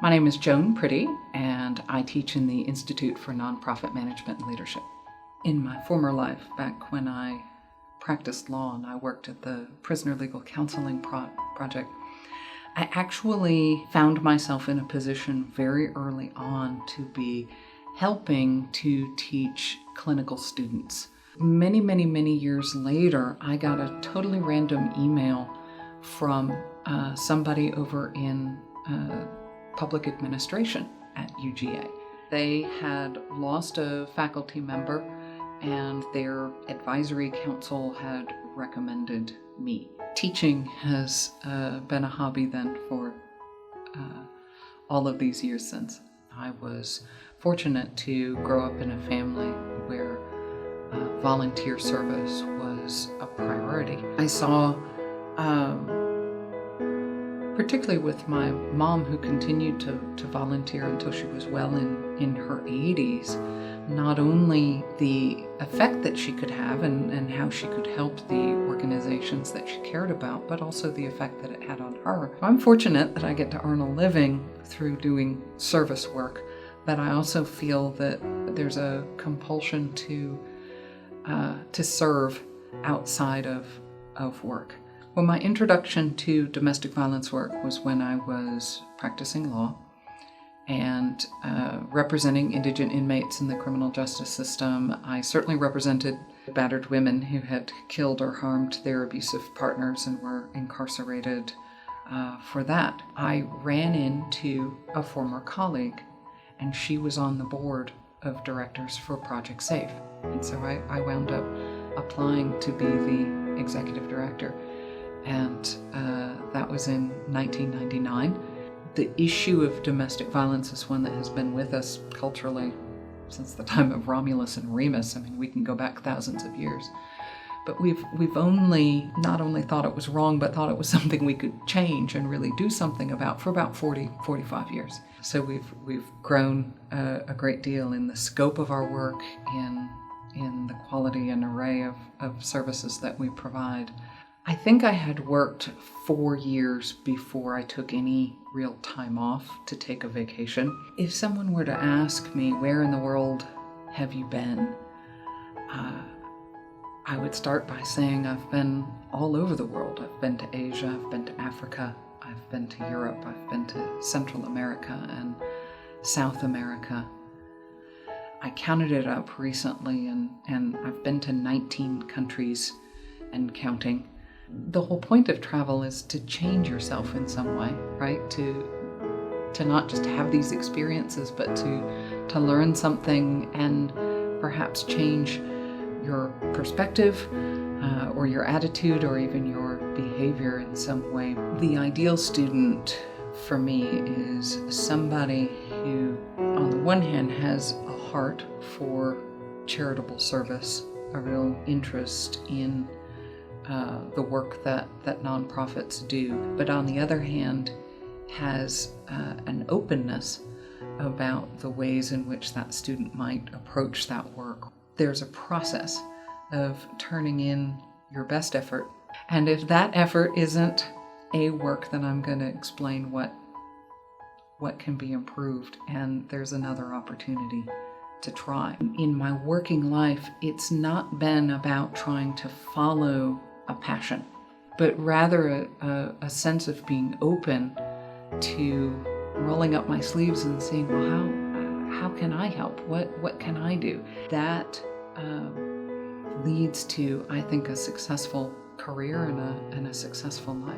My name is Joan Prittie, and I teach in the Institute for Nonprofit Management and Leadership. In my former life, back when I practiced law and I worked at the Prisoner Legal Counseling Project, I actually found myself in a position very early on to be helping to teach clinical students. Many years later, I got a totally random email from somebody over in public administration at UGA. They had lost a faculty member and their advisory council had recommended me. Teaching has been a hobby then for all of these years since. I was fortunate to grow up in a family where volunteer service was a priority. I saw, particularly with my mom, who continued to volunteer until she was well in her 80s, not only the effect that she could have and how she could help the organizations that she cared about, but also the effect that it had on her. I'm fortunate that I get to earn a living through doing service work, but I also feel that there's a compulsion to serve outside of work. Well, my introduction to domestic violence work was when I was practicing law and representing indigent inmates in the criminal justice system. I certainly represented battered women who had killed or harmed their abusive partners and were incarcerated for that. I ran into a former colleague, and she was on the board of directors for Project Safe. And so I wound up applying to be the executive director. And that was in 1999. The issue of domestic violence is one that has been with us culturally since the time of Romulus and Remus. I mean, we can go back thousands of years. But we've only not only thought it was wrong, but thought it was something we could change and really do something about for about 45 years. So we've grown a great deal in the scope of our work, in the quality and array of services that we provide. I think I had worked 4 years before I took any real time off to take a vacation. If someone were to ask me, where in the world have you been? I would start by saying I've been all over the world. I've been to Asia, I've been to Africa, I've been to Europe, I've been to Central America and South America. I counted it up recently and I've been to 19 countries and counting. The whole point of travel is to change yourself in some way, right? To not just have these experiences, but to learn something and perhaps change your perspective or your attitude or even your behavior in some way. The ideal student for me is somebody who, on the one hand, has a heart for charitable service, a real interest in the work that nonprofits do, but on the other hand has an openness about the ways in which that student might approach that work. There's a process of turning in your best effort, and if that effort isn't a work, then I'm going to explain what can be improved, and there's another opportunity to try. In my working life, it's not been about trying to follow a passion, but rather a sense of being open to rolling up my sleeves and saying, well, how can I help? What can I do? That leads to, I think, a successful career and a successful life.